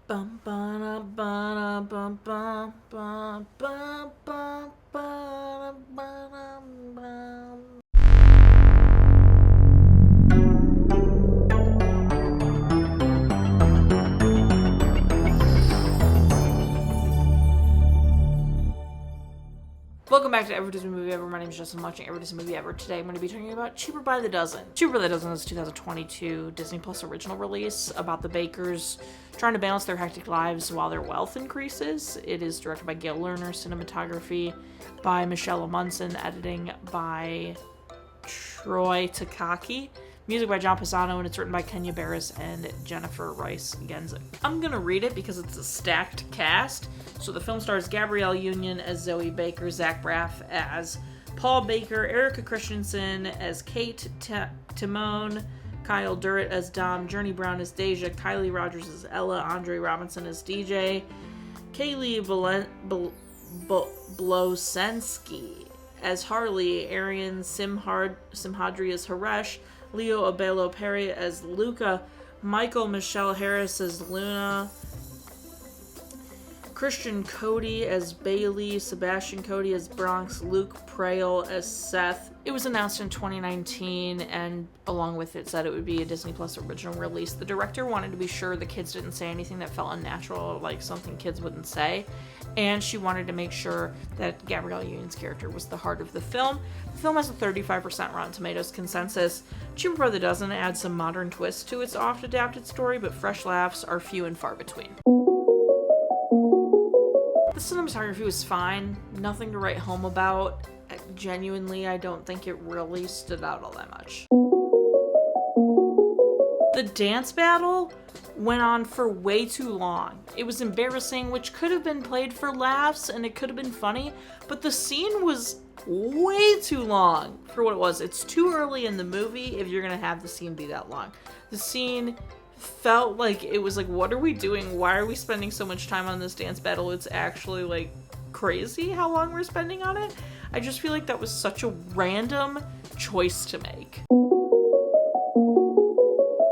Bum, ba, ba, bum, bum, bum, bum, bum, ba, ba, bum. Welcome back to Every Disney Movie Ever. My name is Jess. I'm watching Every Disney Movie Ever. Today I'm going to be talking about Cheaper by the Dozen. Cheaper by the Dozen is a 2022 Disney Plus original release about the bakers trying to balance their hectic lives while their wealth increases. It is directed by Gail, Lerner, cinematography by Michelle Amundsen, editing by Troy Takaki, music by John Pisano, and it's written by Kenya Barris and Jennifer Rice-Genzuk. I'm going to read it because it's a stacked cast. So the film stars Gabrielle Union as Zoe Baker, Zach Braff as Paul Baker, Erika Christensen as Kate, Timon, Kyle Durrett as Dom, Journee Brown as Daise, Kyllie Rogers as Ella, Andre Robinson as DJ, Caylee Blosenski as Harley, Aryan Simhadri as Haresh, Leo Abelo Perry as Luca, Mykal-Michelle Harris as Luna, Christian Cote as Bailey, Sebastian Cote as Bronx, Luke Prael as Seth. It was announced in 2019, and along with it said it would be a Disney Plus original release. The director wanted to be sure the kids didn't say anything that felt unnatural, like something kids wouldn't say, and she wanted to make sure that Gabrielle Union's character was the heart of the film. The film has a 35% Rotten Tomatoes consensus. Cheaper by the Dozen adds some modern twists to its oft-adapted story, but fresh laughs are few and far between. The cinematography was fine, nothing to write home about. Genuinely, I don't think it really stood out all that much. The dance battle went on for way too long. It was embarrassing, which could have been played for laughs and it could have been funny, but the scene was way too long for what it was. It's too early in the movie if you're gonna have the scene be that long. The scene felt like it was like, what are we doing? Why are we spending so much time on this dance battle? It's actually like crazy how long we're spending on it. I just feel like that was such a random choice to make.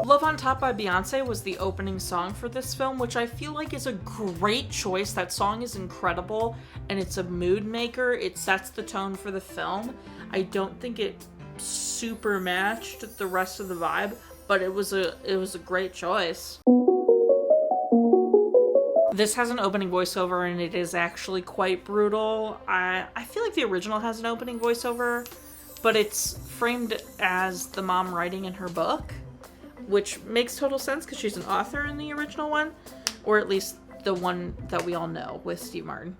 Love on Top by Beyonce was the opening song for this film, which I feel like is a great choice. That song is incredible and it's a mood maker. It sets the tone for the film. I don't think it super matched the rest of the vibe, but it was a great choice. This has an opening voiceover and it is actually quite brutal. I feel like the original has an opening voiceover, but it's framed as the mom writing in her book, which makes total sense because she's an author in the original one, or at least the one that we all know with Steve Martin.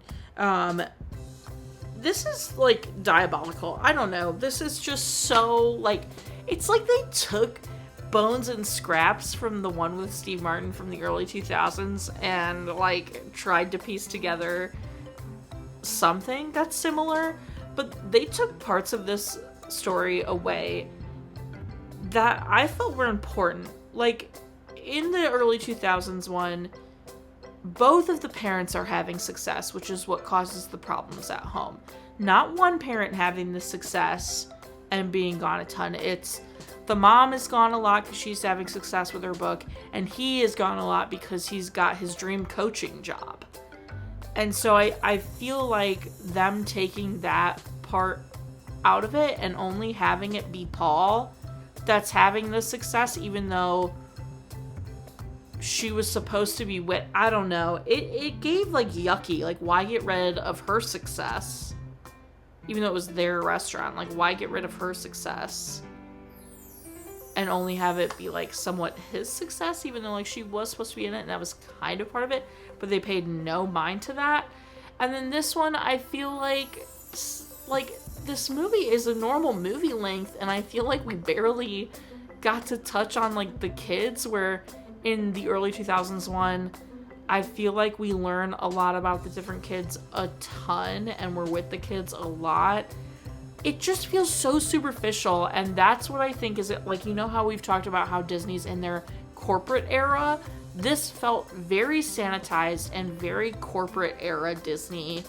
This is like diabolical. I don't know. This is just so like, it's like they took bones and scraps from the one with Steve Martin from the early 2000s and like tried to piece together something that's similar, but they took parts of this story away that I felt were important. Like in the early 2000s one, both of the parents are having success, which is what causes the problems at home. Not one parent having the success and being gone a ton. It's the mom is gone a lot because she's having success with her book, and he is gone a lot because he's got his dream coaching job. And so I feel like them taking that part out of it and only having it be Paul that's having the success, even though she was supposed to be I don't know. It gave like yucky. Like, why get rid of her success? Even though it was their restaurant. Like, why get rid of her success and only have it be like somewhat his success, even though like she was supposed to be in it and that was kind of part of it, but they paid no mind to that. And then this one, I feel like this movie is a normal movie length, and I feel like we barely got to touch on like the kids, where in the early 2000s one, I feel like we learn a lot about the different kids a ton, and we're with the kids a lot. It just feels so superficial, and that's what I think is it. Like, you know how we've talked about how Disney's in their corporate era? This felt very sanitized and very corporate era Disney.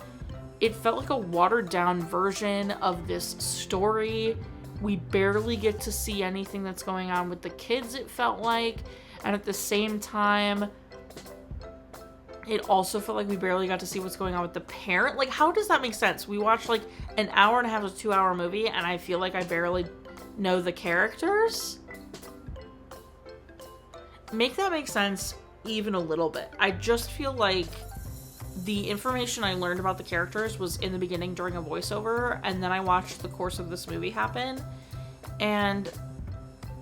It felt like a watered down version of this story. We barely get to see anything that's going on with the kids, it felt like. And at the same time, It also felt like we barely got to see what's going on with the parent. Like, how does that make sense? We watched like an hour and a half to 2 hour movie, and I feel like I barely know the characters. Make that make sense even a little bit. I just feel like the information I learned about the characters was in the beginning during a voiceover, and then I watched the course of this movie happen, and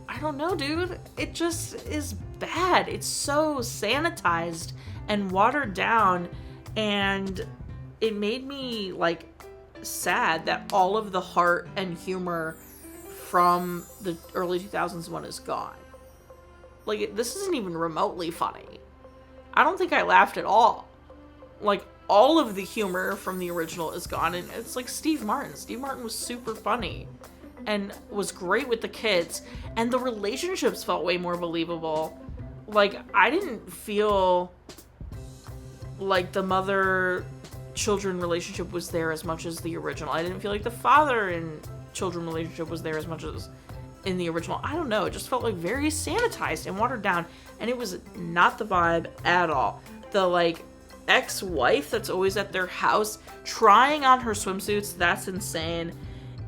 I don't know, dude. It just is bad. It's so sanitized and watered down, and it made me like sad that all of the heart and humor from the early 2000s one is gone. Like, this isn't even remotely funny. I don't think I laughed at all. Like, all of the humor from the original is gone, and it's like Steve Martin. Steve Martin was super funny and was great with the kids, and the relationships felt way more believable. Like, I didn't feel like the mother-children relationship was there as much as the original. I didn't feel like the father and children relationship was there as much as in the original. I don't know. It just felt like very sanitized and watered down, and it was not the vibe at all. The, like, ex-wife that's always at their house trying on her swimsuits, that's insane.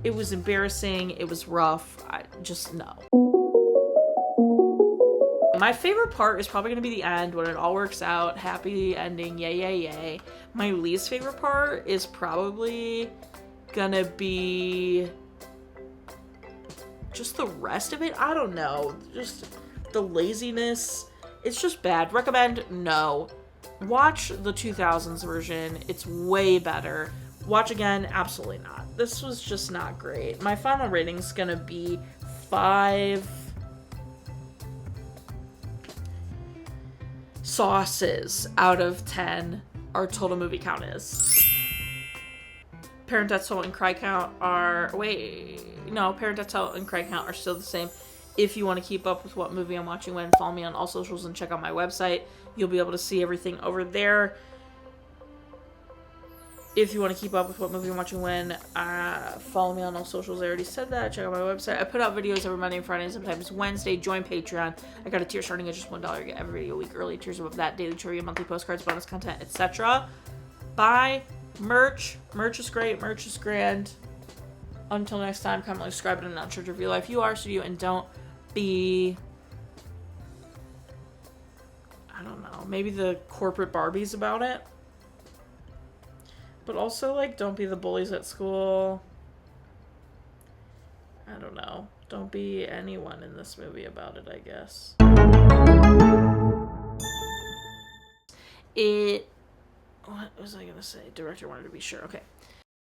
It was embarrassing. It was rough. I just, no. My favorite part is probably going to be the end when it all works out. Happy ending. Yay, yay, yay. My least favorite part is probably going to be just the rest of it. I don't know. Just the laziness. It's just bad. Recommend? No. Watch the 2000s version. It's way better. Watch again? Absolutely not. This was just not great. My final rating is going to be 5 sauces out of 10. Our total movie count is. Parent Death Toll and Cry Count are... Parent Death Toll and Cry Count are still the same. If you want to keep up with what movie I'm watching when, follow me on all socials and check out my website. You'll be able to see everything over there. If you want to keep up with what movie I'm watching when, follow me on all socials. I already said that. Check out my website. I put out videos every Monday and Friday, and sometimes Wednesday. Join Patreon. I got a tier starting at just $1. You get every video a week early. Tiers above that, daily trivia, monthly postcards, bonus content, etc. Buy merch. Merch is great. Merch is grand. Until next time, comment, like, subscribe, and not church of your life. You are, so you, and don't be... I don't know. Maybe the corporate Barbies about it. But also, like, don't be the bullies at school. I don't know. Don't be anyone in this movie about it, I guess. What was I gonna say? Director wanted to be sure. Okay.